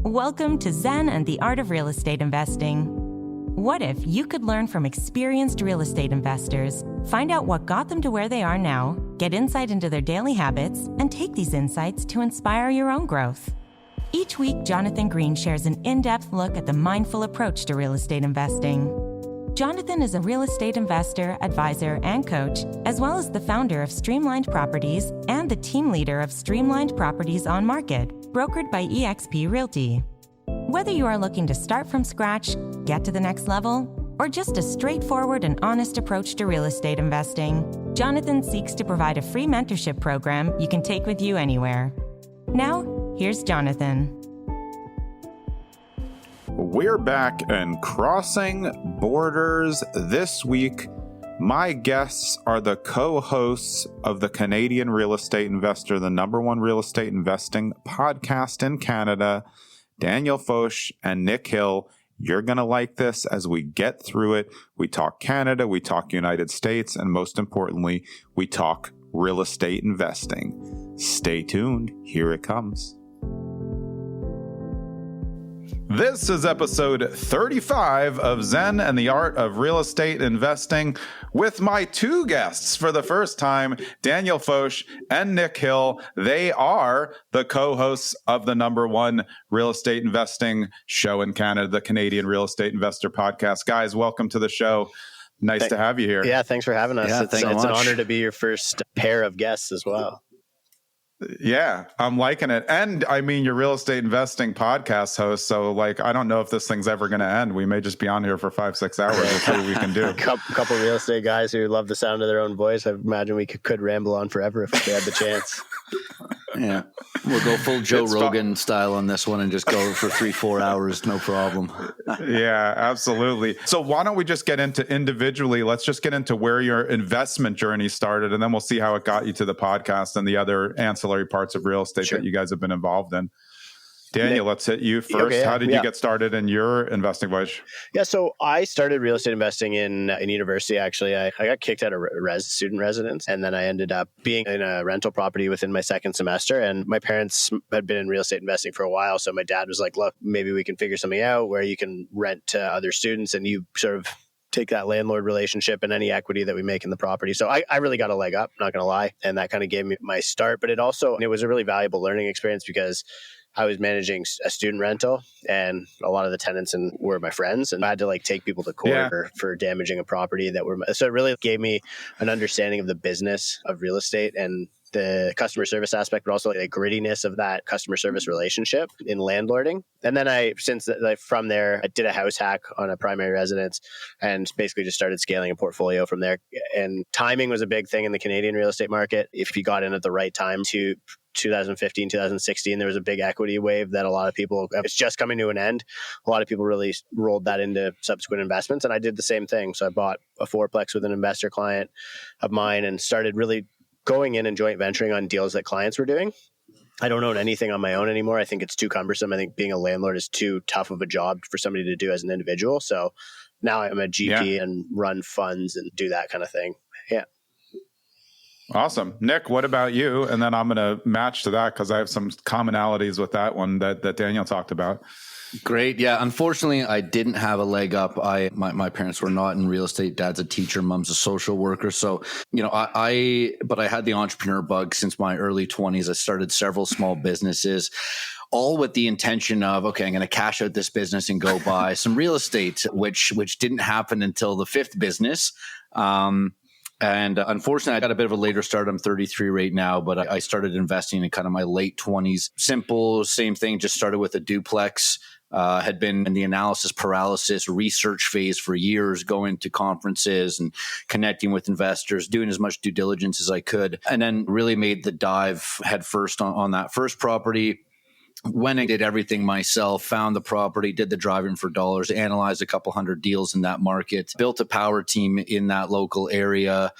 Welcome to Zen and the Art of Real Estate Investing. What if you could learn from experienced real estate investors, find out what got them to where they are now, get insight into their daily habits, and take these insights to inspire your own growth? Each week, Jonathan Green shares an in-depth look at the mindful approach to real estate investing. Jonathan is a real estate investor, advisor, and coach, as well as the founder of Streamlined Properties and the team leader of Streamlined Properties on Market, brokered by eXp Realty. Whether you are looking to start from scratch, get to the next level, or just a straightforward and honest approach to real estate investing, Jonathan seeks to provide a free mentorship program you can take with you anywhere. Now, here's Jonathan. We're back and crossing borders this week. My guests are the co-hosts of the Canadian Real Estate Investor, the #1 real estate investing podcast in Canada, Daniel Foch and Nick Hill. You're going to like this as we get through it. We talk Canada, we talk United States, and most importantly, we talk real estate investing. Stay tuned. Here it comes. This is episode 35 of Zen and the Art of Real Estate Investing with my two guests for the first time, Daniel Foch and Nick Hill. They are the co-hosts of the #1 real estate investing show in Canada, the Canadian Real Estate Investor Podcast. Guys, welcome to the show. Nice to have you here. Yeah, thanks for having us. Yeah, it's an honor to be your first pair of guests as well. Yeah, I'm liking it. And I mean, your real estate investing podcast host. So I don't know if this thing's ever going to end. We may just be on here for 5-6 hours. We'll see what we can do. A couple real estate guys who love the sound of their own voice. I imagine we could ramble on forever if we had the chance. Yeah, we'll go full Joe Rogan style on this one and just go for 3-4 hours. No problem. Yeah, absolutely. So why don't we just get into individually? Let's just get into where your investment journey started, and then we'll see how it got you to the podcast and the other ancillary parts of real estate that you guys have been involved in. Daniel, let's hit you first. Okay, how did you get started in your investing voyage? Yeah, so I started real estate investing in university, actually. I got kicked out of student residence, and then I ended up being in a rental property within my second semester. And my parents had been in real estate investing for a while, so my dad was like, look, maybe we can figure something out where you can rent to other students and you sort of take that landlord relationship and any equity that we make in the property. So I really got a leg up, not going to lie. And that kind of gave me my start. But it was a really valuable learning experience because I was managing a student rental and a lot of the tenants were my friends, and I had to take people to court for damaging a property so it really gave me an understanding of the business of real estate and the customer service aspect, but also the grittiness of that customer service relationship in landlording. And then from there, I did a house hack on a primary residence and basically just started scaling a portfolio from there. And timing was a big thing in the Canadian real estate market. If you got in at the right time to 2015, 2016, there was a big equity wave that a lot of people, it's just coming to an end. A lot of people really rolled that into subsequent investments. And I did the same thing. So I bought a fourplex with an investor client of mine and started really going in and joint venturing on deals that clients were doing. I don't own anything on my own anymore. I think it's too cumbersome. I think being a landlord is too tough of a job for somebody to do as an individual. So now I'm a GP and run funds and do that kind of thing. Yeah. Awesome. Nick, what about you? And then I'm going to match to that because I have some commonalities with that one that Daniel talked about. Great. Yeah. Unfortunately, I didn't have a leg up. My parents were not in real estate. Dad's a teacher, mom's a social worker. So, but I had the entrepreneur bug since my early 20s. I started several small businesses, all with the intention of, okay, I'm going to cash out this business and go buy some real estate, which didn't happen until the fifth business. And unfortunately, I got a bit of a later start. I'm 33 right now, but I started investing in kind of my late 20s. Simple, same thing, just started with a duplex. Had been in the analysis paralysis research phase for years, going to conferences and connecting with investors, doing as much due diligence as I could, and then really made the dive head first on that first property. Went and did everything myself, found the property, did the driving for dollars, analyzed a couple hundred deals in that market, built a power team in that local area,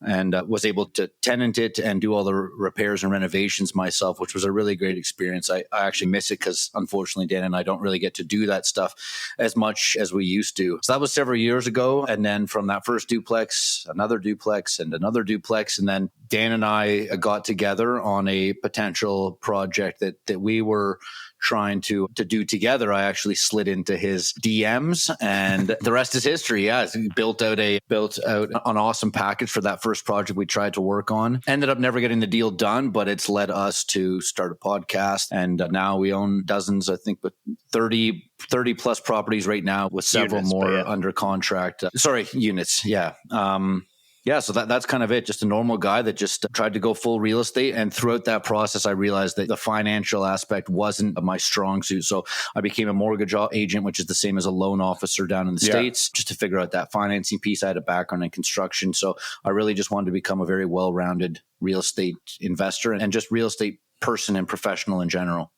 and was able to tenant it and do all the repairs and renovations myself, which was a really great experience. I actually miss it because unfortunately, Dan and I don't really get to do that stuff as much as we used to. So that was several years ago. And then from that first duplex, another duplex and another duplex. And then Dan and I got together on a potential project that we were trying to do together. I actually slid into his DMs and the rest is history. Yeah, he built out an awesome package for that first project we tried to work on. Ended up never getting the deal done, but it's led us to start a podcast. And now we own dozens, I think, but 30 plus properties right now with several more under contract. Units. Yeah. So that's kind of it. Just a normal guy that just tried to go full real estate. And throughout that process, I realized that the financial aspect wasn't my strong suit. So I became a mortgage agent, which is the same as a loan officer down in the States, just to figure out that financing piece. I had a background in construction. So I really just wanted to become a very well-rounded real estate investor and just real estate person and professional in general.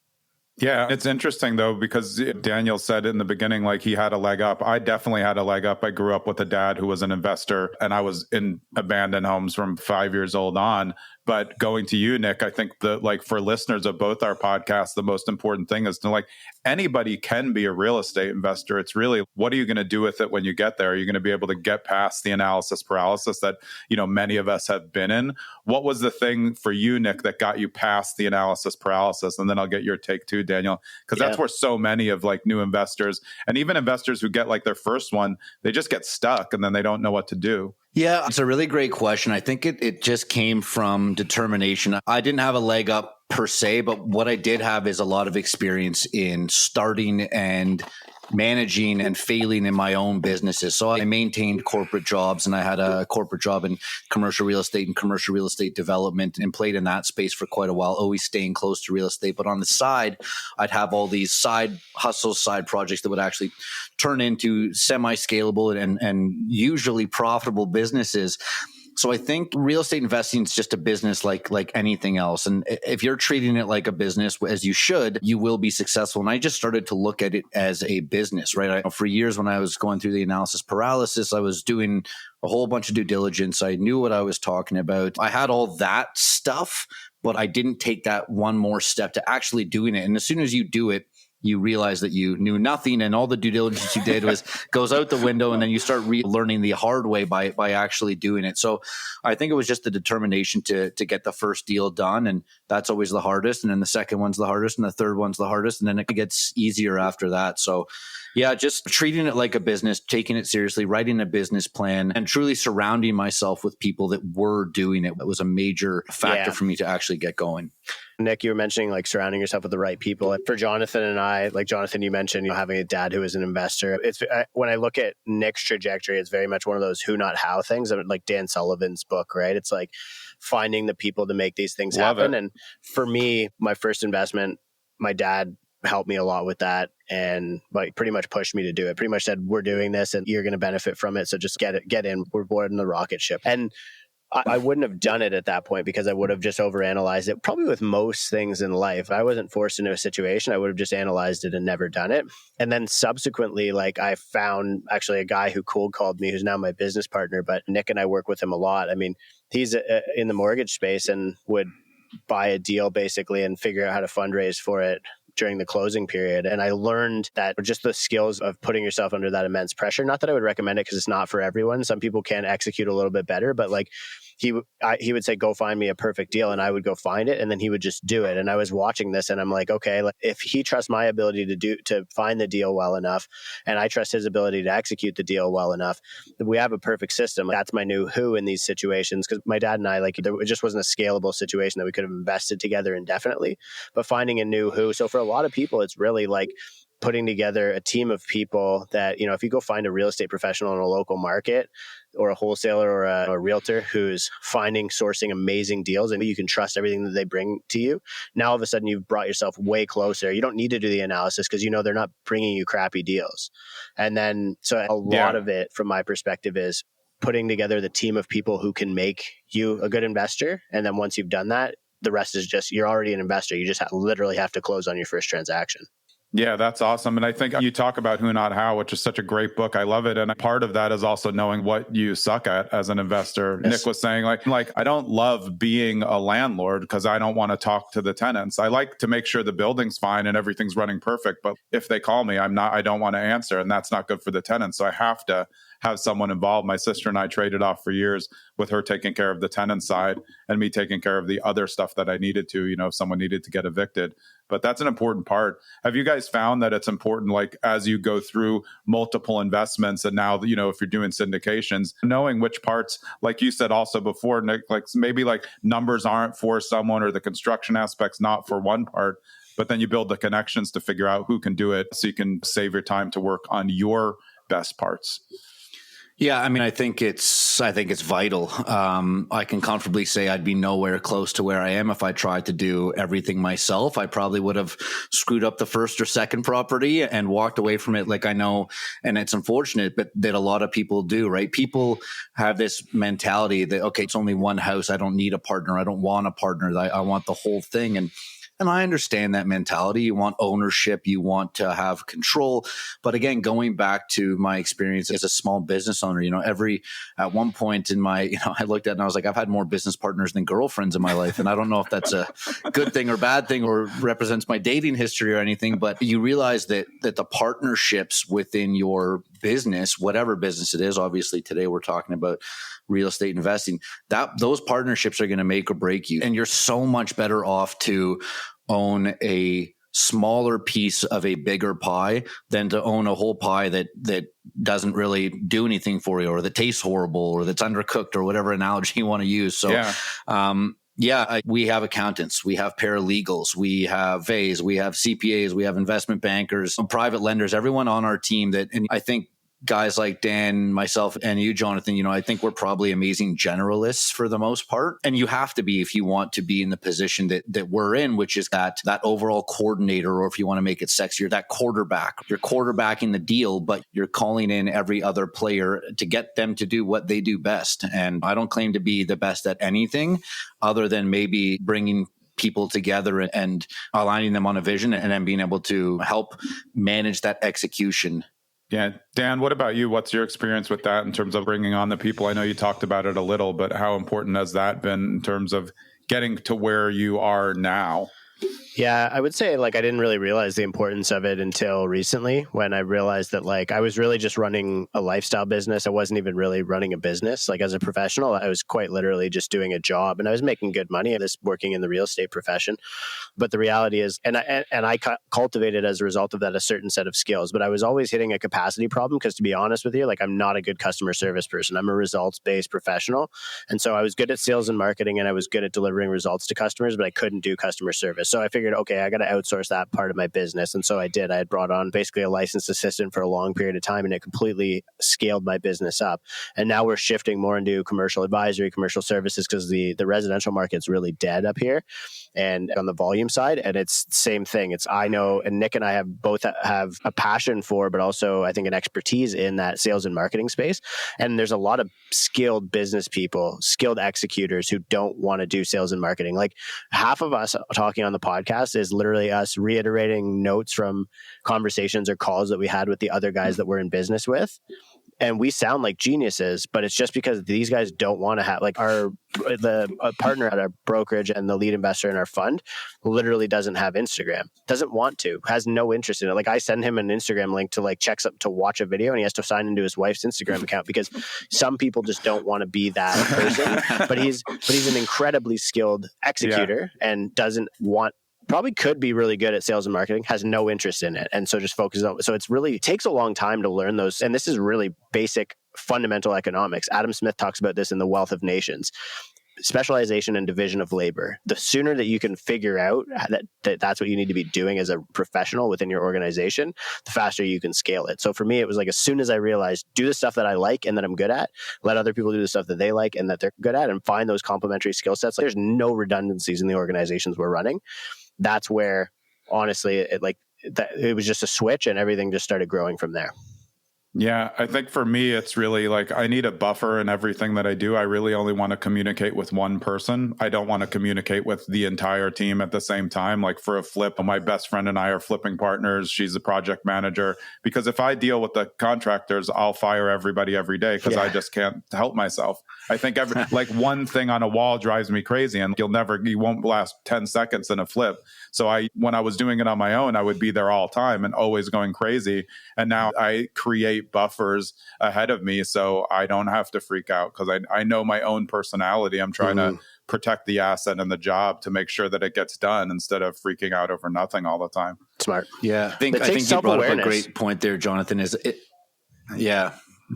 Yeah, it's interesting though, because Daniel said in the beginning, like he had a leg up. I definitely had a leg up. I grew up with a dad who was an investor and I was in abandoned homes from 5 years old on. But going to you, Nick, I think for listeners of both our podcasts, the most important thing is to anybody can be a real estate investor. It's really, what are you going to do with it when you get there? Are you going to be able to get past the analysis paralysis that, many of us have been in? What was the thing for you, Nick, that got you past the analysis paralysis? And then I'll get your take too, Daniel, because that's where so many of new investors and even investors who get their first one, they just get stuck and then they don't know what to do. Yeah, it's a really great question. I think it just came from determination. I didn't have a leg up per se, but what I did have is a lot of experience in starting and managing and failing in my own businesses. So I maintained corporate jobs and I had a corporate job in commercial real estate and commercial real estate development and played in that space for quite a while, always staying close to real estate. But on the side, I'd have all these side hustles, side projects that would actually turn into semi-scalable and usually profitable businesses. So I think real estate investing is just a business like anything else. And if you're treating it like a business, as you should, you will be successful. And I just started to look at it as a business, right? For years when I was going through the analysis paralysis, I was doing a whole bunch of due diligence. I knew what I was talking about. I had all that stuff, but I didn't take that one more step to actually doing it. And as soon as you do it, you realize that you knew nothing and all the due diligence you did goes out the window, and then you start learning the hard way by actually doing it. So I think it was just the determination to get the first deal done, and that's always the hardest. And then the second one's the hardest, and the third one's the hardest, and then it gets easier after that. So yeah, just treating it like a business, taking it seriously, writing a business plan, and truly surrounding myself with people that were doing it. That was a major factor for me to actually get going. Nick, you were mentioning surrounding yourself with the right people. For Jonathan and I, Jonathan, you mentioned having a dad who is an investor. When I look at Nick's trajectory, it's very much one of those who, not how things, like Dan Sullivan's book, right? It's like finding the people to make these things happen. And for me, my first investment, my dad helped me a lot with that and pretty much pushed me to do it. Pretty much said, we're doing this and you're going to benefit from it. So just get in. We're boarding the rocket ship. And I wouldn't have done it at that point because I would have just overanalyzed it. Probably with most things in life, if I wasn't forced into a situation, I would have just analyzed it and never done it. And then subsequently, I found actually a guy who cold called me, who's now my business partner, but Nick and I work with him a lot. I mean, he's in the mortgage space and would buy a deal basically and figure out how to fundraise for it during the closing period. And I learned that just the skills of putting yourself under that immense pressure, not that I would recommend it because it's not for everyone. Some people can execute a little bit better, but he would say, go find me a perfect deal. And I would go find it. And then he would just do it. And I was watching this and I'm like, okay, if he trusts my ability to find the deal well enough, and I trust his ability to execute the deal well enough, we have a perfect system. That's my new who in these situations. Because my dad and I, it just wasn't a scalable situation that we could have invested together indefinitely, but finding a new who. So for a lot of people, it's really putting together a team of people that, if you go find a real estate professional in a local market or a wholesaler or a realtor who's sourcing amazing deals and you can trust everything that they bring to you, now all of a sudden you've brought yourself way closer. You don't need to do the analysis because they're not bringing you crappy deals. And then, so a lot of it from my perspective is putting together the team of people who can make you a good investor. And then once you've done that, the rest is just, you're already an investor. You just literally have to close on your first transaction. Yeah, that's awesome. And I think you talk about Who Not How, which is such a great book. I love it. And part of that is also knowing what you suck at as an investor. Yes. Nick was saying like, I don't love being a landlord because I don't want to talk to the tenants. I like to make sure the building's fine and everything's running perfect. But if they call me, I don't want to answer. And that's not good for the tenants. So I have to have someone involved. My sister and I traded off for years with her taking care of the tenant side and me taking care of the other stuff that I needed to, if someone needed to get evicted. But that's an important part. Have you guys found that it's important, like as you go through multiple investments and now, if you're doing syndications, knowing which parts, like you said also before, Nick, like maybe like numbers aren't for someone or the construction aspect's not for one part, but then you build the connections to figure out who can do it so you can save your time to work on your best parts. Yeah, I mean, I think it's vital. I can comfortably say I'd be nowhere close to where I am if I tried to do everything myself. I probably would have screwed up the first or second property and walked away from it. Like I know, and it's unfortunate, but that a lot of people do, right? People have this mentality that, okay, it's only one house. I don't need a partner. I don't want a partner. I want the whole thing. And I understand that mentality. You want ownership. You want to have control. But again, going back to my experience as a small business owner, at one point in my, I looked at it and I was like, I've had more business partners than girlfriends in my life. And I don't know if that's a good thing or bad thing or represents my dating history or anything, but you realize that the partnerships within your business, whatever business it is, obviously today we're talking about real estate investing, that those partnerships are going to make or break you. And you're so much better off to own a smaller piece of a bigger pie than to own a whole pie that doesn't really do anything for you, or that tastes horrible, or that's undercooked, or whatever analogy you want to use. So, we have accountants, we have paralegals, we have FAs, we have CPAs, we have investment bankers, private lenders, everyone on our team and I think guys like Dan, myself, and you, Jonathan, I think we're probably amazing generalists for the most part. And you have to be if you want to be in the position that we're in, which is that overall coordinator, or if you want to make it sexier, that quarterback. You're quarterbacking the deal, but you're calling in every other player to get them to do what they do best. And I don't claim to be the best at anything other than maybe bringing people together and aligning them on a vision and then being able to help manage that execution. Yeah. Dan, what about you? What's your experience with that in terms of bringing on the people? I know you talked about it a little, but how important has that been in terms of getting to where you are now? Yeah, I would say I didn't really realize the importance of it until recently, when I realized that I was really just running a lifestyle business. I wasn't even really running a business. As a professional, I was quite literally just doing a job, and I was making good money at this, working in the real estate profession. But the reality is, and I cultivated as a result of that a certain set of skills, but I was always hitting a capacity problem because, to be honest with you, I'm not a good customer service person. I'm a results-based professional. And so I was good at sales and marketing, and I was good at delivering results to customers, but I couldn't do customer service. So I figured, okay, I got to outsource that part of my business. And so I did. I had brought on basically a licensed assistant for a long period of time, and it completely scaled my business up. And now we're shifting more into commercial advisory, commercial services, because the residential market's really dead up here and on the volume side. And it's the same thing. I know, and Nick and I have both have a passion for, but also I think an expertise in that sales and marketing space. And there's a lot of skilled business people, skilled executors who don't want to do sales and marketing. Half of us talking on the podcast is literally us reiterating notes from conversations or calls that we had with the other guys that we're in business with. And we sound like geniuses, but it's just because these guys don't want to have the partner at our brokerage and the lead investor in our fund literally doesn't have Instagram, doesn't want to, has no interest in it. I send him an Instagram link to check something, to watch a video, and he has to sign into his wife's Instagram account because some people just don't want to be that person. But he's an incredibly skilled executor and doesn't want. Probably could be really good at sales and marketing, has no interest in it. And so just focuses on, so it takes a long time to learn those. And this is really basic fundamental economics. Adam Smith talks about this in The Wealth of Nations. Specialization and division of labor. The sooner that you can figure out that's what you need to be doing as a professional within your organization, the faster you can scale it. So for me, it was as soon as I realized, do the stuff that I like and that I'm good at, let other people do the stuff that they like and that they're good at, and find those complementary skill sets. There's no redundancies in the organizations we're running. That's where, honestly, it was just a switch and everything just started growing from there. Yeah, I think for me, it's really like I need a buffer in everything that I do. I really only want to communicate with one person. I don't want to communicate with the entire team at the same time. Like for a flip, my best friend and I are flipping partners. She's a project manager. Because if I deal with the contractors, I'll fire everybody every day because I just can't help myself. I think like one thing on a wall drives me crazy, and you won't last 10 seconds in a flip. So when I was doing it on my own, I would be there all the time and always going crazy. And now I create buffers ahead of me so I don't have to freak out because I know my own personality. I'm trying to protect the asset and the job to make sure that it gets done instead of freaking out over nothing all the time. Smart. Yeah. I think you brought up a great point there, Jonathan, it's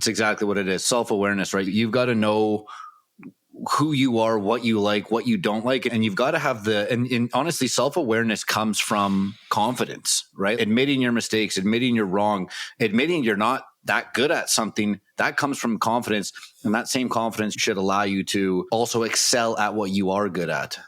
exactly what it is. Self-awareness, right? You've got to know who you are, what you like, what you don't like. And you've got to have and honestly, self-awareness comes from confidence, right? Admitting your mistakes, admitting you're wrong, admitting you're not that good at something, that comes from confidence. And that same confidence should allow you to also excel at what you are good at.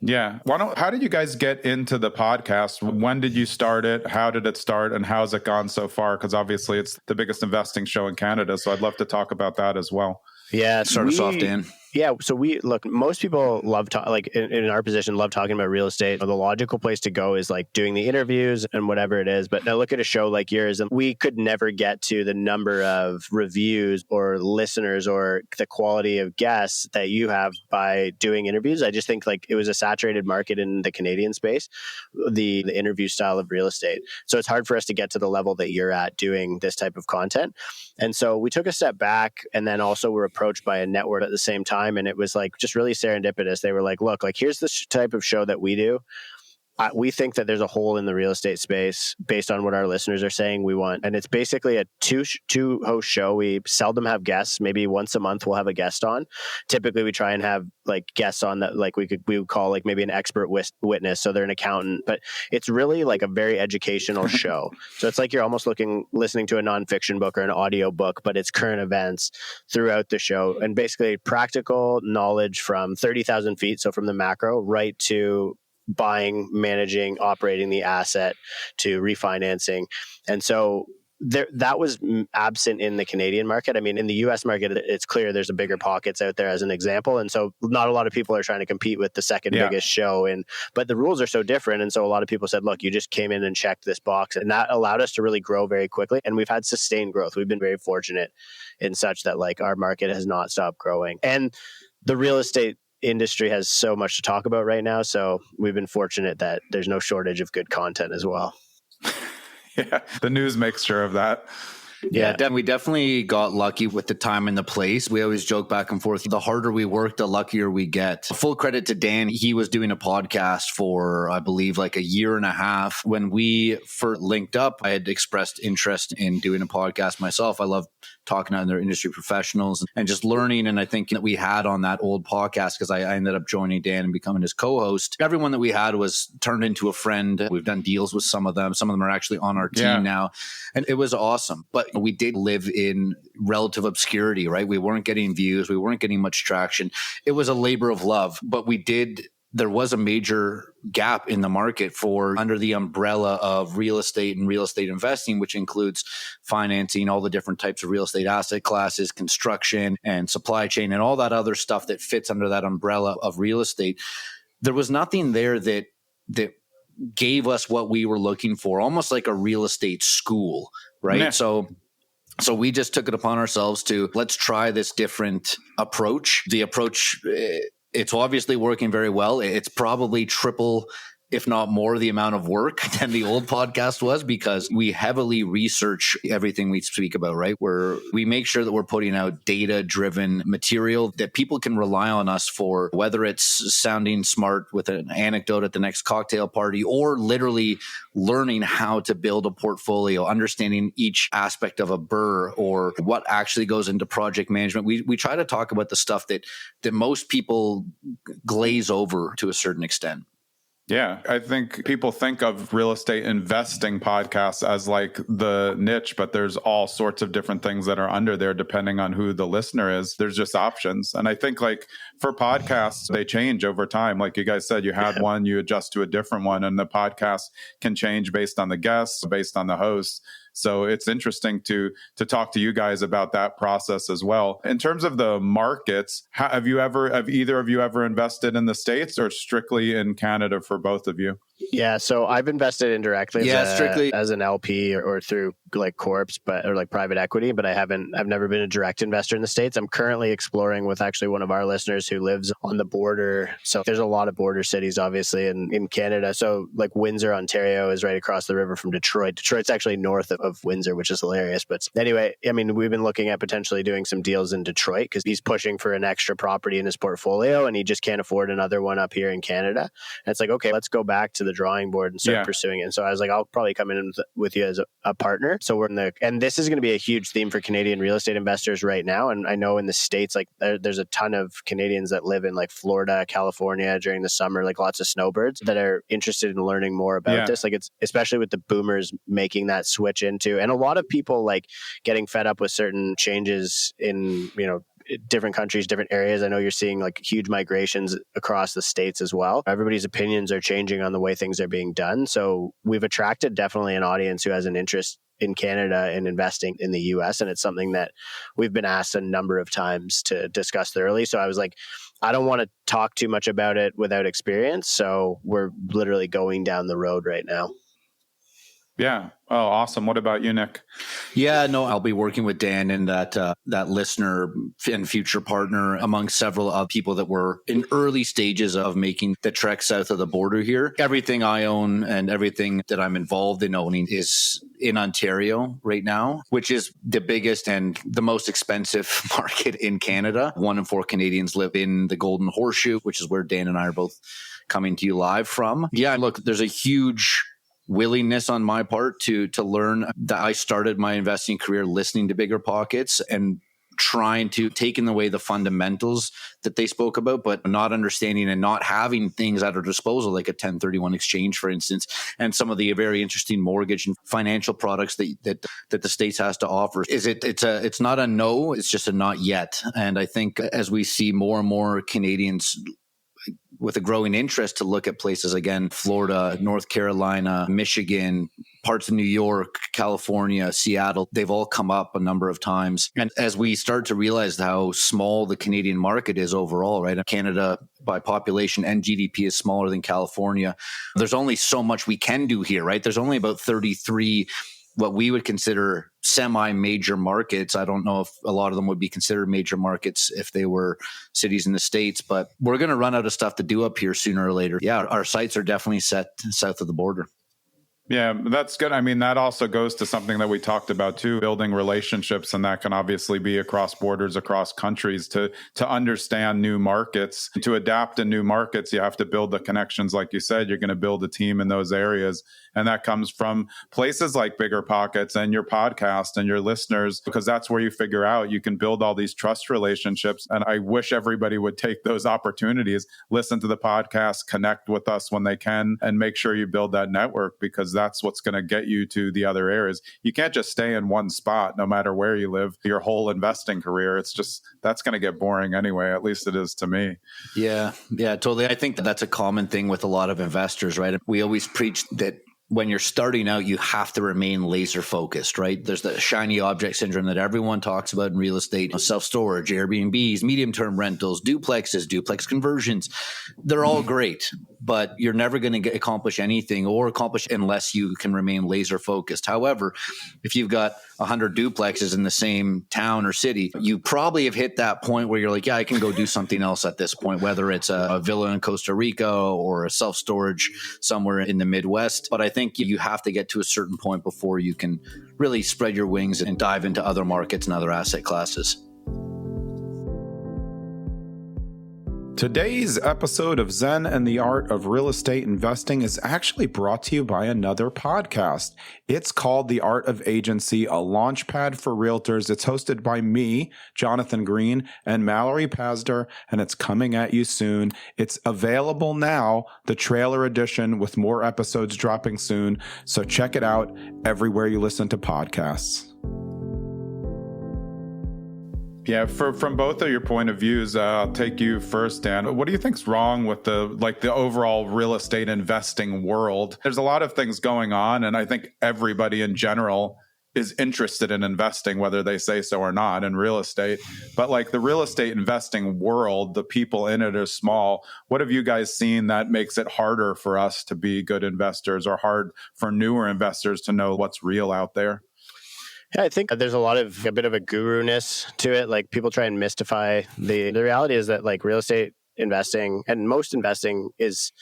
Yeah. How did you guys get into the podcast? When did you start it? How did it start? And how's it gone so far? Because obviously it's the biggest investing show in Canada. So I'd love to talk about that as well. Yeah. Start us off, Dan. Yeah. So most people love in our position, love talking about real estate. The logical place to go is like doing the interviews and whatever it is. But now look at a show like yours, and we could never get to the number of reviews or listeners or the quality of guests that you have by doing interviews. I just think like it was a saturated market in the Canadian space, the interview style of real estate. So it's hard for us to get to the level that you're at doing this type of content. And so we took a step back, and then also were approached by a network at the same time. And it was like just really serendipitous. They were like, look, like here's the type of show that we do. We think that there's a hole in the real estate space based on what our listeners are saying we want. And it's basically a two host show. We seldom have guests. Maybe once a month we'll have a guest on. Typically we try and have like guests on that like we would call like maybe an expert witness. So they're an accountant, but it's really like a very educational show. So it's like you're almost listening to a nonfiction book or an audio book, but it's current events throughout the show, and basically practical knowledge from 30,000 feet. So from the macro right to buying, managing, operating the asset to refinancing. And so that was absent in the Canadian market. I mean, in the US market, it's clear there's a bigger pockets out there as an example. And so not a lot of people are trying to compete with the second biggest show. But the rules are so different. And so a lot of people said, look, you just came in and checked this box. And that allowed us to really grow very quickly. And we've had sustained growth. We've been very fortunate in such that like our market has not stopped growing. And the real estate industry has so much to talk about right now. So we've been fortunate that there's no shortage of good content as well. Yeah, the news makes sure of that. Yeah, we definitely got lucky with the time and the place. We always joke back and forth. The harder we work, the luckier we get. Full credit to Dan. He was doing a podcast for, I believe, like a year and a half. When we first linked up, I had expressed interest in doing a podcast myself. I love talking to other industry professionals and just learning. And I think that we had on that old podcast, because I ended up joining Dan and becoming his co-host. Everyone that we had was turned into a friend. We've done deals with some of them. Some of them are actually on our team now. And it was awesome. But we did live in relative obscurity, right? We weren't getting views. We weren't getting much traction. It was a labor of love, but there was a major gap in the market for under the umbrella of real estate and real estate investing, which includes financing, all the different types of real estate asset classes, construction and supply chain and all that other stuff that fits under that umbrella of real estate. There was nothing there that gave us what we were looking for, almost like a real estate school, right? Yeah. So we just took it upon ourselves to let's try this different approach. The approach, it's obviously working very well. It's probably triple, if not more, the amount of work than the old podcast was, because we heavily research everything we speak about, right? Where we make sure that we're putting out data-driven material that people can rely on us for, whether it's sounding smart with an anecdote at the next cocktail party or literally learning how to build a portfolio, understanding each aspect of a BRRRR or what actually goes into project management. We try to talk about the stuff that most people glaze over to a certain extent. Yeah, I think people think of real estate investing podcasts as like the niche, but there's all sorts of different things that are under there depending on who the listener is. There's just options. And I think like for podcasts, they change over time. Like you guys said, you had one, you adjust to a different one, and the podcast can change based on the guests, based on the host. So it's interesting to talk to you guys about that process as well. In terms of the markets, have either of you ever invested in the States or strictly in Canada for both of you? Yeah, so I've invested indirectly strictly as an LP or through like corps, or like private equity, but I've never been a direct investor in the States. I'm currently exploring with actually one of our listeners who lives on the border. So there's a lot of border cities, obviously, in Canada. So like Windsor, Ontario is right across the river from Detroit. Detroit's actually north of Windsor, which is hilarious. But anyway, I mean, we've been looking at potentially doing some deals in Detroit because he's pushing for an extra property in his portfolio and he just can't afford another one up here in Canada. And it's like, okay, let's go back to the drawing board and start pursuing it. And so I was like, I'll probably come in with you as a partner. So we're and this is going to be a huge theme for Canadian real estate investors right now. And I know in the States, like there's a ton of Canadians that live in like Florida, California during the summer, like lots of snowbirds that are interested in learning more about this. Like it's especially with the boomers making that switch into, and a lot of people like getting fed up with certain changes in, different countries, different areas. I know you're seeing like huge migrations across the States as well. Everybody's opinions are changing on the way things are being done. So we've attracted definitely an audience who has an interest in Canada and investing in the US. And it's something that we've been asked a number of times to discuss thoroughly. So I was like, I don't want to talk too much about it without experience. So we're literally going down the road right now. Yeah. Oh, awesome. What about you, Nick? Yeah, no, I'll be working with Dan and that listener and future partner among several people that were in early stages of making the trek south of the border here. Everything I own and everything that I'm involved in owning is in Ontario right now, which is the biggest and the most expensive market in Canada. 1 in 4 Canadians live in the Golden Horseshoe, which is where Dan and I are both coming to you live from. Yeah, look, there's a huge willingness on my part to learn. That I started my investing career listening to Bigger Pockets and trying to take in the way the fundamentals that they spoke about, but not understanding and not having things at our disposal, like a 1031 exchange, for instance, and some of the very interesting mortgage and financial products that the States has to offer. It's not a no, it's just a not yet. And I think as we see more and more Canadians with a growing interest to look at places again, Florida, North Carolina, Michigan, parts of New York, California, Seattle, they've all come up a number of times. And as we start to realize how small the Canadian market is overall, right? Canada by population and GDP is smaller than California. There's only so much we can do here, right? There's only about 33 what we would consider semi-major markets. I don't know if a lot of them would be considered major markets if they were cities in the States, but we're going to run out of stuff to do up here sooner or later. Yeah, our sights are definitely set south of the border. Yeah, that's good. I mean, that also goes to something that we talked about too, building relationships. And that can obviously be across borders, across countries to understand new markets. To adapt to new markets, you have to build the connections. Like you said, you're going to build a team in those areas. And that comes from places like Bigger Pockets and your podcast and your listeners, because that's where you figure out you can build all these trust relationships. And I wish everybody would take those opportunities, listen to the podcast, connect with us when they can, and make sure you build that network, because that's what's going to get you to the other areas. You can't just stay in one spot, no matter where you live, your whole investing career. It's just, that's going to get boring anyway. At least it is to me. Yeah, totally. I think that's a common thing with a lot of investors, right? We always preach that when you're starting out, you have to remain laser focused, right? There's the shiny object syndrome that everyone talks about in real estate, self-storage, Airbnbs, medium-term rentals, duplexes, duplex conversions. They're all great, but you're never going to accomplish anything unless you can remain laser focused. However, if you've got 100 duplexes in the same town or city, you probably have hit that point where you're like, yeah, I can go do something else at this point, whether it's a villa in Costa Rica or a self-storage somewhere in the Midwest. But I think you have to get to a certain point before you can really spread your wings and dive into other markets and other asset classes. Today's episode of Zen and the Art of Real Estate Investing is actually brought to you by another podcast. It's called The Art of Agency, a launchpad for realtors. It's hosted by me, Jonathan Green, and Mallory Pasder, and it's coming at you soon. It's available now, the trailer edition, with more episodes dropping soon. So check it out everywhere you listen to podcasts. Yeah, from both of your point of views, I'll take you first, Dan. What do you think's wrong with the overall real estate investing world? There's a lot of things going on, and I think everybody in general is interested in investing, whether they say so or not, in real estate. But like the real estate investing world, the people in it are small. What have you guys seen that makes it harder for us to be good investors, or hard for newer investors to know what's real out there? Yeah, I think there's a bit of a guru-ness to it. Like people try and mystify the reality is that like real estate investing and most investing is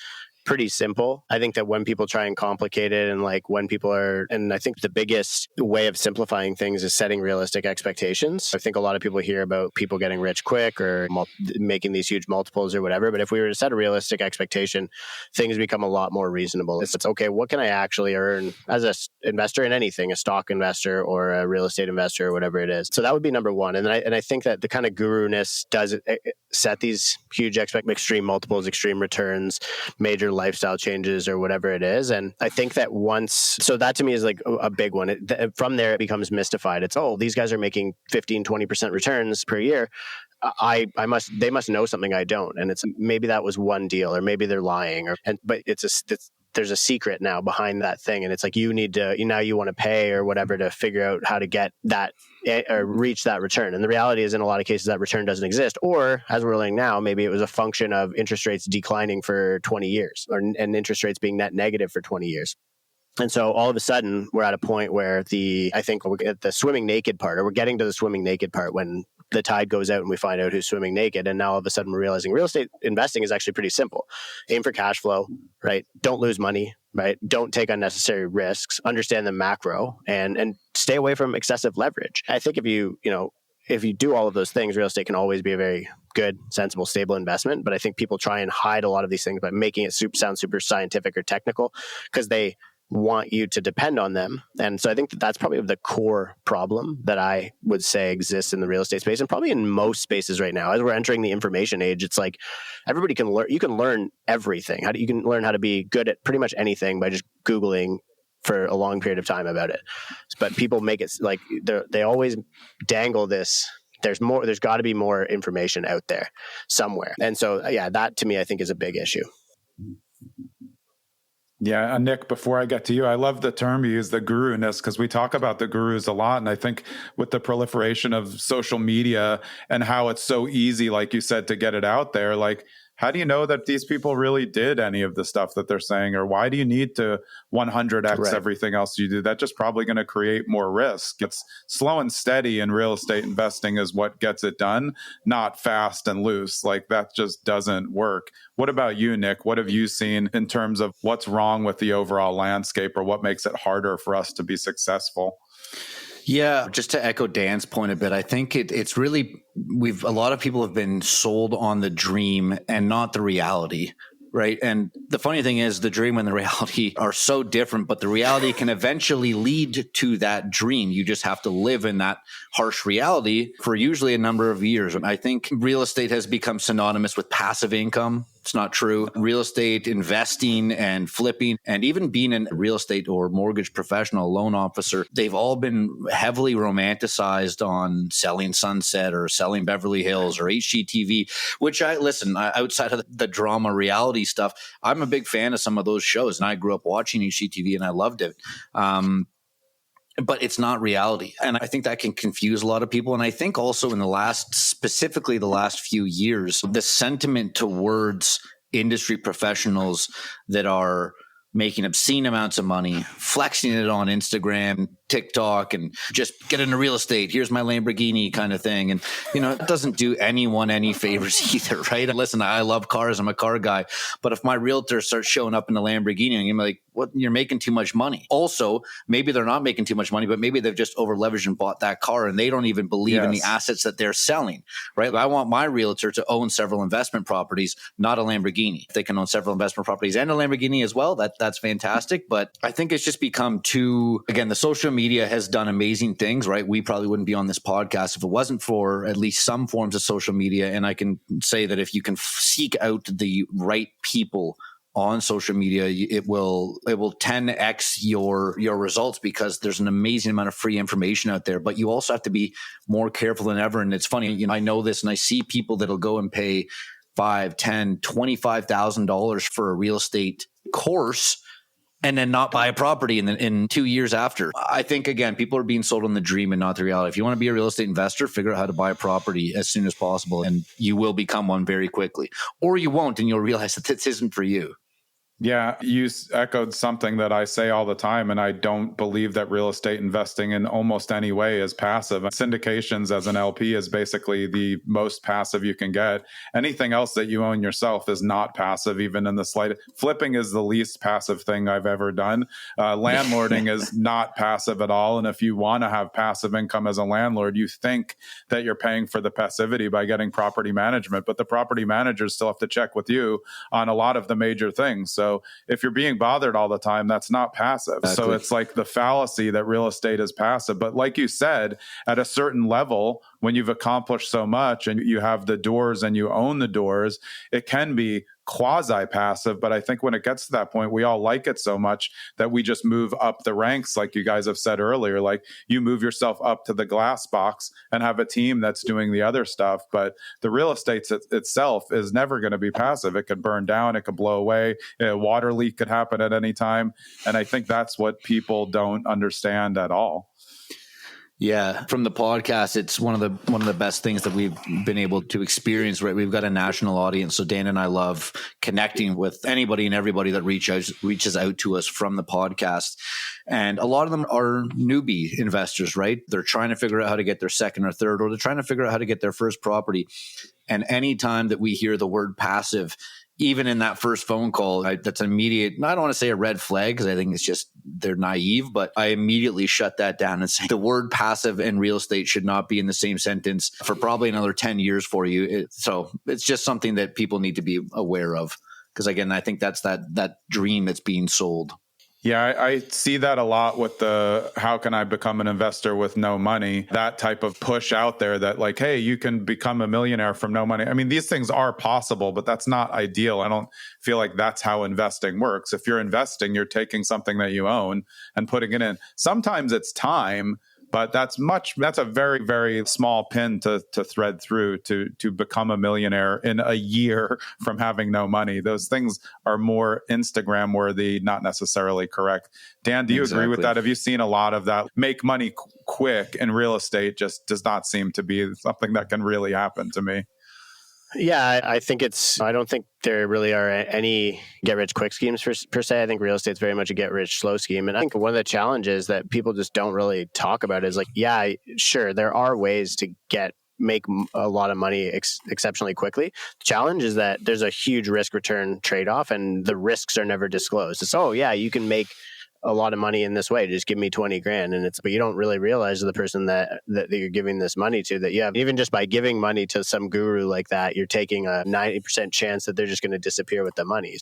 pretty simple. I think that when people try and complicate it and like when people are, and I think the biggest way of simplifying things is setting realistic expectations. I think a lot of people hear about people getting rich quick or making these huge multiples or whatever. But if we were to set a realistic expectation, things become a lot more reasonable. It's okay, what can I actually earn as an investor in anything, a stock investor or a real estate investor or whatever it is. So that would be number one. And I think that the kind of guru-ness does set these huge extreme multiples, extreme returns, major lifestyle changes or whatever it is. And I think that so that to me is like a big one. From there, it becomes mystified. It's, oh, these guys are making 15, 20% returns per year. They must know something I don't. And it's maybe that was one deal, or maybe they're lying, but there's a secret now behind that thing. And it's like, you want to pay or whatever to figure out how to get that or reach that return. And the reality is in a lot of cases that return doesn't exist. Or as we're learning now, maybe it was a function of interest rates declining for 20 years and interest rates being net negative for 20 years. And so all of a sudden we're at a point where I think we're at the swimming naked part, or we're getting to the swimming naked part when the tide goes out and we find out who's swimming naked. And now all of a sudden we're realizing real estate investing is actually pretty simple. Aim for cash flow, right? Don't lose money, right? Don't take unnecessary risks, understand the macro, and stay away from excessive leverage. I think if you do all of those things, real estate can always be a very good, sensible, stable investment. But I think people try and hide a lot of these things by making it sound super scientific or technical because they want you to depend on them. And so I think that's probably the core problem that I would say exists in the real estate space, and probably in most spaces right now. As we're entering the information age, it's like everybody can learn. You can learn everything. You can learn how to be good at pretty much anything by just Googling for a long period of time about it. But people make it like they always dangle this. There's got to be more information out there somewhere. And so, yeah, that to me, I think is a big issue. Yeah, Nick, before I get to you, I love the term you use, the guru-ness, because we talk about the gurus a lot. And I think with the proliferation of social media and how it's so easy, like you said, to get it out there, like, how do you know that these people really did any of the stuff that they're saying? Or why do you need to 100x everything else you do? That's just probably going to create more risk. It's slow and steady in real estate investing is what gets it done, not fast and loose. Like that just doesn't work. What about you, Nick? What have you seen in terms of what's wrong with the overall landscape, or what makes it harder for us to be successful? Yeah, just to echo Dan's point a bit, I think it's really, a lot of people have been sold on the dream and not the reality, right? And the funny thing is the dream and the reality are so different, but the reality can eventually lead to that dream. You just have to live in that harsh reality for usually a number of years. And I think real estate has become synonymous with passive income. It's not true. Real estate investing and flipping, and even being a real estate or mortgage professional, loan officer, they've all been heavily romanticized on selling Sunset or selling Beverly Hills or HGTV, which outside of the drama reality stuff, I'm a big fan of some of those shows, and I grew up watching HGTV and I loved it. But it's not reality. And I think that can confuse a lot of people. And I think also specifically the last few years, the sentiment towards industry professionals that are making obscene amounts of money, flexing it on Instagram, TikTok, and just get into real estate. Here's my Lamborghini kind of thing. And, it doesn't do anyone any favors either, right? And listen, I love cars. I'm a car guy. But if my realtor starts showing up in a Lamborghini, I'm like, what? You're making too much money. Also, maybe they're not making too much money, but maybe they've just over leveraged and bought that car and they don't even believe in the assets that they're selling, right? I want my realtor to own several investment properties, not a Lamborghini. If they can own several investment properties and a Lamborghini as well, that's fantastic. But I think it's just become again, the social media has done amazing things, right? We probably wouldn't be on this podcast if it wasn't for at least some forms of social media. And I can say that if you can seek out the right people on social media, it will 10x your results, because there's an amazing amount of free information out there. But you also have to be more careful than ever. And it's funny, I know this, and I see people that'll go and pay $5,000, $10,000, $25,000 for a real estate course, and then not buy a property in 2 years after. I think, again, people are being sold on the dream and not the reality. If you want to be a real estate investor, figure out how to buy a property as soon as possible, and you will become one very quickly. Or you won't, and you'll realize that this isn't for you. Yeah, you echoed something that I say all the time, and I don't believe that real estate investing in almost any way is passive. Syndications as an LP is basically the most passive you can get. Anything else that you own yourself is not passive, even in the slightest. Flipping is the least passive thing I've ever done. Landlording is not passive at all. And if you want to have passive income as a landlord, you think that you're paying for the passivity by getting property management, but the property managers still have to check with you on a lot of the major things. So if you're being bothered all the time, that's not passive. Exactly. So it's like the fallacy that real estate is passive. But like you said, at a certain level, when you've accomplished so much and you have the doors and you own the doors, it can be quasi-passive. But I think when it gets to that point, we all like it so much that we just move up the ranks, like you guys have said earlier. Like you move yourself up to the glass box and have a team that's doing the other stuff. But the real estate itself is never going to be passive. It could burn down, it could blow away, a water leak could happen at any time. And I think that's what people don't understand at all. Yeah, from the podcast, it's one of the best things that we've been able to experience. Right, we've got a national audience, so Dan and I love connecting with anybody and everybody that reaches out to us from the podcast. And a lot of them are newbie investors, right? They're trying to figure out how to get their second or third, or they're trying to figure out how to get their first property. And anytime that we hear the word passive, even in that first phone call, that's immediate. I don't want to say a red flag because I think it's just they're naive, but I immediately shut that down and say the word passive and real estate should not be in the same sentence for probably another 10 years for you. So it's just something that people need to be aware of. Because again, I think that's that dream that's being sold. Yeah, I see that a lot with the how can I become an investor with no money, that type of push out there that like, hey, you can become a millionaire from no money. I mean, these things are possible, but that's not ideal. I don't feel like that's how investing works. If you're investing, you're taking something that you own and putting it in. Sometimes it's time, but that's a very, very small pin to thread through to become a millionaire in a year from having no money. Those things are more Instagram worthy, not necessarily correct. Dan, do you agree with that? Have you seen a lot of that? Make money quick in real estate just does not seem to be something that can really happen to me. Yeah, I think I don't think there really are any get-rich-quick schemes per se. I think real estate's very much a get-rich-slow scheme. And I think one of the challenges that people just don't really talk about is like, yeah, sure, there are ways to make a lot of money exceptionally quickly. The challenge is that there's a huge risk-return trade-off, and the risks are never disclosed. It's, oh, yeah, you can make a lot of money in this way. Just give me 20 grand. But you don't really realize the person that you're giving this money to, that you have, even just by giving money to some guru like that, you're taking a 90% chance that they're just going to disappear with the money.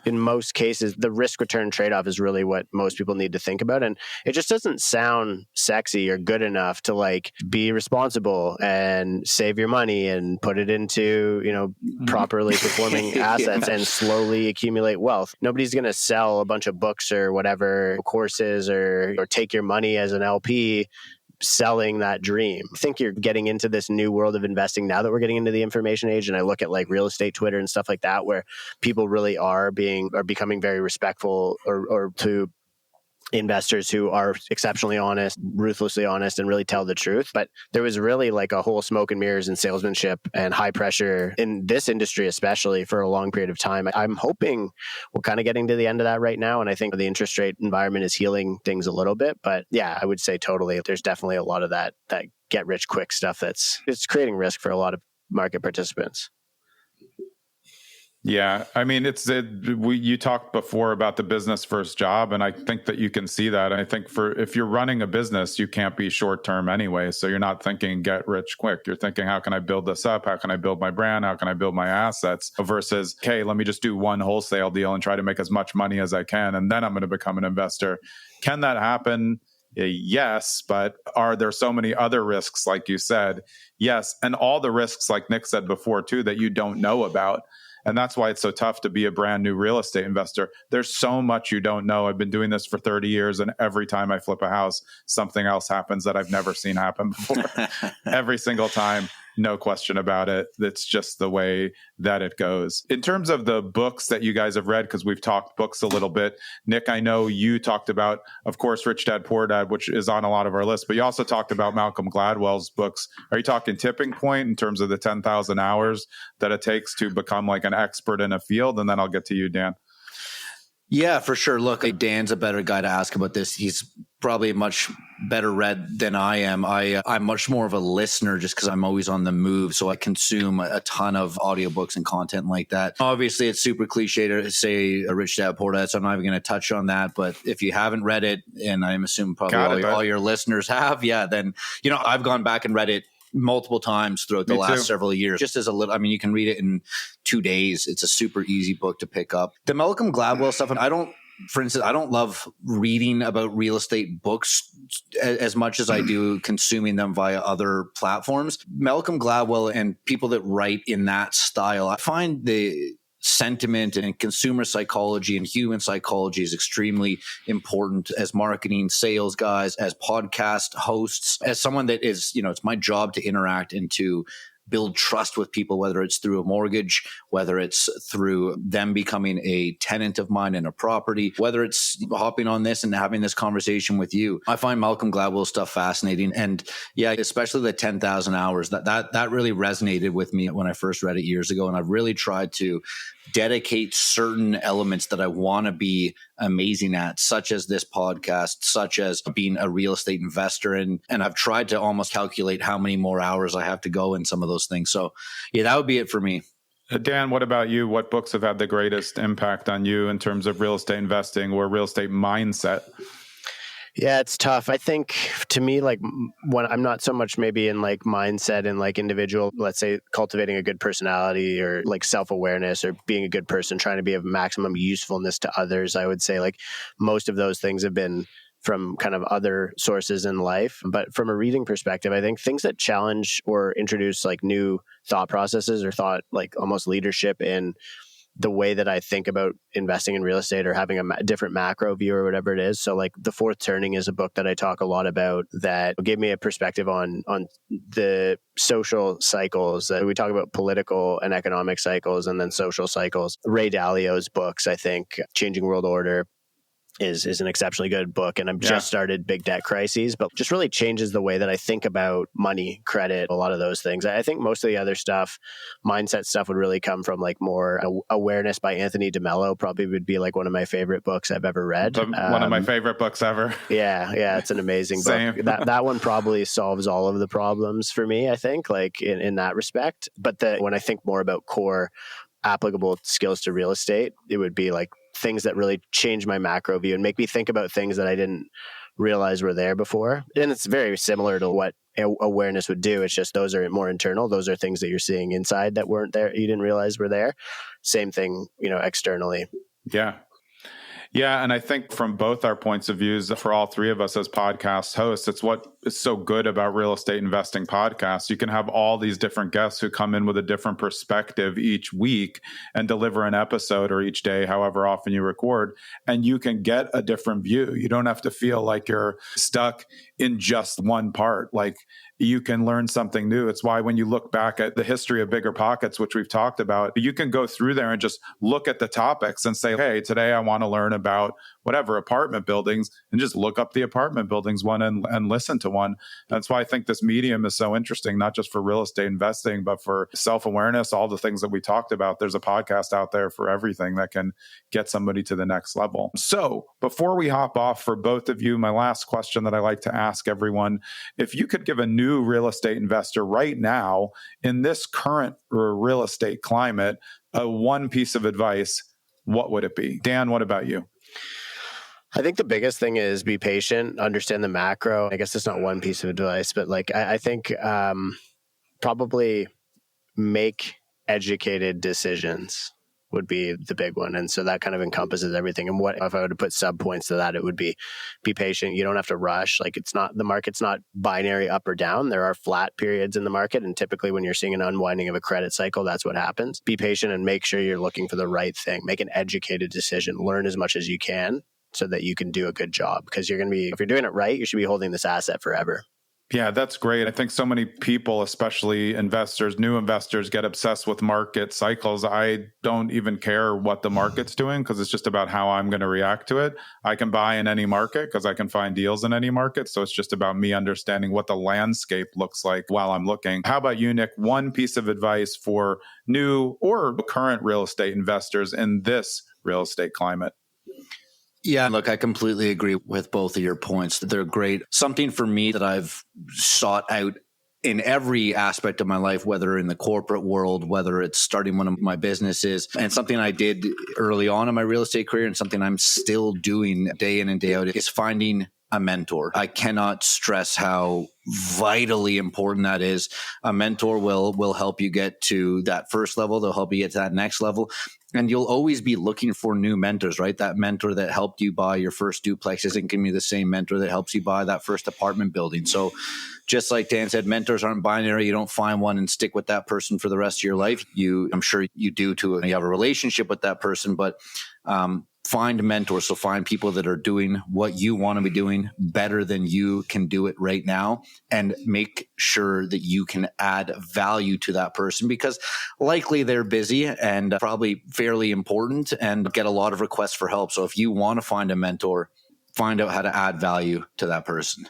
In most cases, the risk return trade-off is really what most people need to think about. And it just doesn't sound sexy or good enough to like be responsible and save your money and put it into, properly performing assets and slowly accumulate wealth. Nobody's going to sell a bunch of books or whatever courses or take your money as an LP selling that dream. I think you're getting into this new world of investing now that we're getting into the information age. And I look at like real estate Twitter and stuff like that, where people really are becoming very respectful or to investors who are exceptionally honest, ruthlessly honest, and really tell the truth. But there was really like a whole smoke and mirrors and salesmanship and high pressure in this industry, especially for a long period of time. I'm hoping we're kind of getting to the end of that right now. And I think the interest rate environment is healing things a little bit. But yeah, I would say totally. There's definitely a lot of that get rich quick stuff it's creating risk for a lot of market participants. Yeah, I mean, you talked before about the business first job, and I think that you can see that. I think if you're running a business, you can't be short term anyway. So you're not thinking get rich quick. You're thinking, how can I build this up? How can I build my brand? How can I build my assets? Versus, okay, let me just do one wholesale deal and try to make as much money as I can, and then I'm going to become an investor. Can that happen? Yes, but are there so many other risks, like you said? Yes, and all the risks, like Nick said before too, that you don't know about. And that's why it's so tough to be a brand new real estate investor. There's so much you don't know. I've been doing this for 30 years, and every time I flip a house, something else happens that I've never seen happen before. Every single time. No question about it. That's just the way that it goes. In terms of the books that you guys have read, because we've talked books a little bit, Nick, I know you talked about, of course, Rich Dad, Poor Dad, which is on a lot of our lists, but you also talked about Malcolm Gladwell's books. Are you talking Tipping Point in terms of the 10,000 hours that it takes to become like an expert in a field? And then I'll get to you, Dan. Yeah, for sure. Look, Dan's a better guy to ask about this. He's probably much better read than I am. I'm much more of a listener just because I'm always on the move. So I consume a ton of audiobooks and content like that. Obviously, it's super cliche to say a Rich Dad, Poor Dad, so I'm not even going to touch on that. But if you haven't read it, and I'm assuming probably all your listeners have, then, I've gone back and read it multiple times throughout the last several years, just as a little, you can read it in 2 days. It's a super easy book to pick up. The Malcolm Gladwell stuff, and I don't love reading about real estate books as much as I do consuming them via other platforms. Malcolm Gladwell and people that write in that style, I find the sentiment and consumer psychology and human psychology is extremely important as marketing sales guys, as podcast hosts, as someone that is, it's my job to interact and to build trust with people, whether it's through a mortgage, whether it's through them becoming a tenant of mine in a property, whether it's hopping on this and having this conversation with you. I find Malcolm Gladwell stuff fascinating. And yeah, especially the 10,000 hours, that really resonated with me when I first read it years ago. And I've really tried to dedicate certain elements that I want to be amazing at, such as this podcast, such as being a real estate investor. And I've tried to almost calculate how many more hours I have to go in some of those things. So yeah, that would be it for me. Dan, what about you? What books have had the greatest impact on you in terms of real estate investing or real estate mindset? Yeah, it's tough. I think to me, like when I'm not so much maybe in like mindset and like individual, let's say cultivating a good personality or like self-awareness or being a good person, trying to be of maximum usefulness to others. I would say like most of those things have been from kind of other sources in life. But from a reading perspective, I think things that challenge or introduce like new thought processes or thought like almost leadership in the way that I think about investing in real estate or having a different macro view or whatever it is. So like The Fourth Turning is a book that I talk a lot about that gave me a perspective on the social cycles that we talk about, political and economic cycles and then social cycles. Ray Dalio's books, I think Changing World Order is an exceptionally good book. And I've just started Big Debt Crises, but just really changes the way that I think about money, credit, a lot of those things. I think most of the other stuff, mindset stuff would really come from like more Awareness by Anthony DeMello probably would be like one of my favorite books I've ever read. One of my favorite books ever. Yeah. It's an amazing book. That one probably solves all of the problems for me, I think, like in that respect. But when I think more about core applicable skills to real estate, it would be like things that really change my macro view and make me think about things that I didn't realize were there before. And it's very similar to what awareness would do. It's just those are more internal. Those are things that you're seeing inside that weren't there, you didn't realize were there. Same thing, externally. Yeah. And I think from both our points of views, for all three of us as podcast hosts, it's what is so good about real estate investing podcasts. You can have all these different guests who come in with a different perspective each week and deliver an episode or each day, however often you record, and you can get a different view. You don't have to feel like you're stuck in just one part. Like you can learn something new. It's why when you look back at the history of Bigger Pockets, which we've talked about, you can go through there and just look at the topics and say, hey, today I want to learn about whatever apartment buildings, and just look up the apartment buildings one and listen to one. That's why I think this medium is so interesting, not just for real estate investing, but for self-awareness, all the things that we talked about. There's a podcast out there for everything that can get somebody to the next level. So before we hop off, for both of you, my last question that I like to ask everyone, if you could give a new real estate investor right now in this current real estate climate, one piece of advice, what would it be? Dan, what about you? I think the biggest thing is be patient, understand the macro. I guess it's not one piece of advice, but like I think probably make educated decisions would be the big one. And so that kind of encompasses everything. And what if I were to put sub points to that, it would be patient. You don't have to rush. Like the market's not binary up or down. There are flat periods in the market. And typically when you're seeing an unwinding of a credit cycle, that's what happens. Be patient and make sure you're looking for the right thing. Make an educated decision. Learn as much as you can so that you can do a good job. Because if you're doing it right, you should be holding this asset forever. Yeah, that's great. I think so many people, especially investors, new investors, get obsessed with market cycles. I don't even care what the market's doing because it's just about how I'm going to react to it. I can buy in any market because I can find deals in any market. So it's just about me understanding what the landscape looks like while I'm looking. How about you, Nick? One piece of advice for new or current real estate investors in this real estate climate? Yeah, look, I completely agree with both of your points. They're great. Something for me that I've sought out in every aspect of my life, whether in the corporate world, whether it's starting one of my businesses, and something I did early on in my real estate career and something I'm still doing day in and day out, is finding a mentor. I cannot stress how vitally important that is. A mentor will help you get to that first level. They'll help you get to that next level. And you'll always be looking for new mentors, right? That mentor that helped you buy your first duplex isn't going to be the same mentor that helps you buy that first apartment building. So just like Dan said, mentors aren't binary. You don't find one and stick with that person for the rest of your life. I'm sure you do too. You have a relationship with that person, but find mentors. So find people that are doing what you want to be doing better than you can do it right now, and make sure that you can add value to that person, because likely they're busy and probably fairly important and get a lot of requests for help. So if you want to find a mentor, find out how to add value to that person.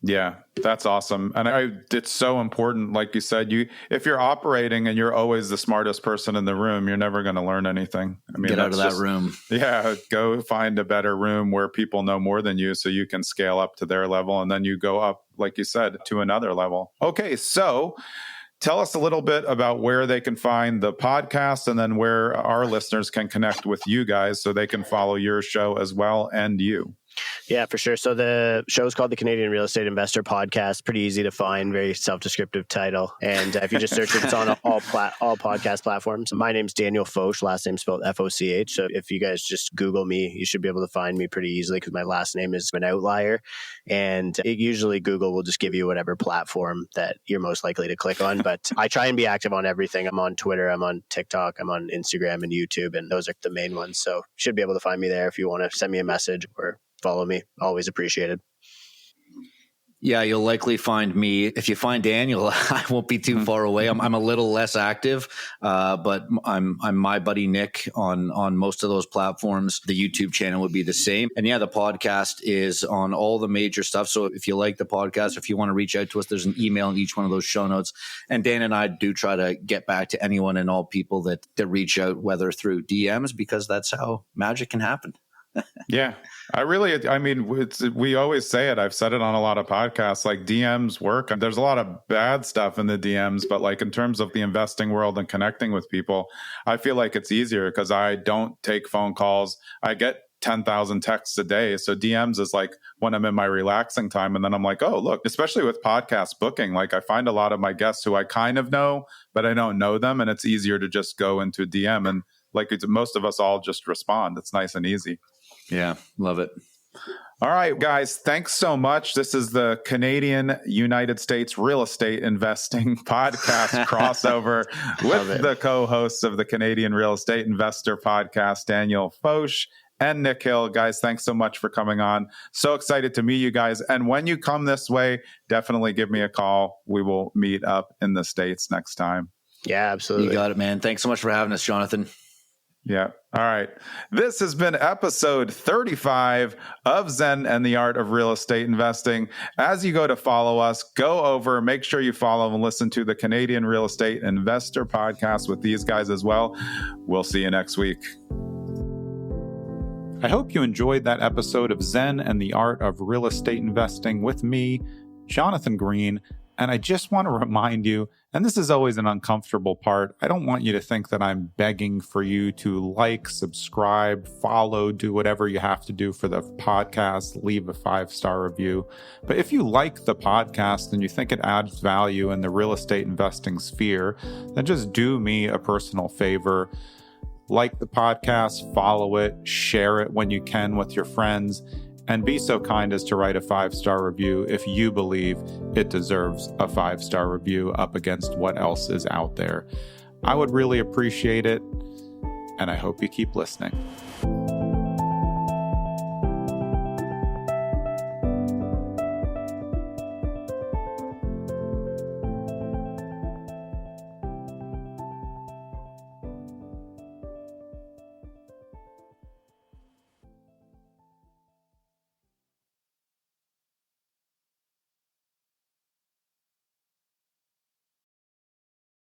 Yeah, that's awesome. And it's so important. Like you said, if you're operating and you're always the smartest person in the room, you're never going to learn anything. I mean, get out of that room. Yeah. Go find a better room where people know more than you so you can scale up to their level. And then you go up, like you said, to another level. Okay. So tell us a little bit about where they can find the podcast, and then where our listeners can connect with you guys so they can follow your show as well, and you. Yeah, for sure. So the show is called the Canadian Real Estate Investor Podcast. Pretty easy to find, very self-descriptive title. And if you just search it, it's on all podcast platforms. My name's Daniel Foch, last name spelled F-O-C-H. So if you guys just Google me, you should be able to find me pretty easily, because my last name is an outlier. And usually Google will just give you whatever platform that you're most likely to click on. But I try and be active on everything. I'm on Twitter, I'm on TikTok, I'm on Instagram and YouTube, and those are the main ones. So you should be able to find me there if you want to send me a message or follow me. Always appreciated. Yeah, you'll likely find me. If you find Daniel, I won't be too far away. I'm a little less active, but I'm my buddy Nick on most of those platforms. The YouTube channel would be the same. And yeah, the podcast is on all the major stuff. So if you like the podcast, if you want to reach out to us, there's an email in each one of those show notes. And Dan and I do try to get back to anyone and all people that reach out, whether through DMs, because that's how magic can happen. Yeah, we always say it. I've said it on a lot of podcasts, like DMs work. And there's a lot of bad stuff in the DMs, but like in terms of the investing world and connecting with people, I feel like it's easier because I don't take phone calls. I get 10,000 texts a day. So DMs is like when I'm in my relaxing time. And then I'm like, oh, look, especially with podcast booking, like I find a lot of my guests who I kind of know, but I don't know them. And it's easier to just go into a DM. And like most of us all just respond. It's nice and easy. Yeah, love it. All right, guys, thanks so much. This is the Canadian United States Real Estate Investing Podcast crossover with the co-hosts of the Canadian Real Estate Investor Podcast, Daniel Foch and Nick Hill. Guys, thanks so much for coming on. So excited to meet you guys. And when you come this way, definitely give me a call. We will meet up in the States next time. Yeah, absolutely. You got it, man. Thanks so much for having us, Jonathan. Yeah. All right. This has been episode 35 of Zen and the Art of Real Estate Investing. As you go to follow us, go over, make sure you follow and listen to the Canadian Real Estate Investor Podcast with these guys as well. We'll see you next week. I hope you enjoyed that episode of Zen and the Art of Real Estate Investing with me, Jonathan Green. And I just want to remind you, and this is always an uncomfortable part, I don't want you to think that I'm begging for you to like, subscribe, follow, do whatever you have to do for the podcast, leave a 5-star review. But if you like the podcast and you think it adds value in the real estate investing sphere, then just do me a personal favor. Like the podcast, follow it, share it when you can with your friends, and be so kind as to write a 5-star review if you believe it deserves a 5-star review up against what else is out there. I would really appreciate it, and I hope you keep listening.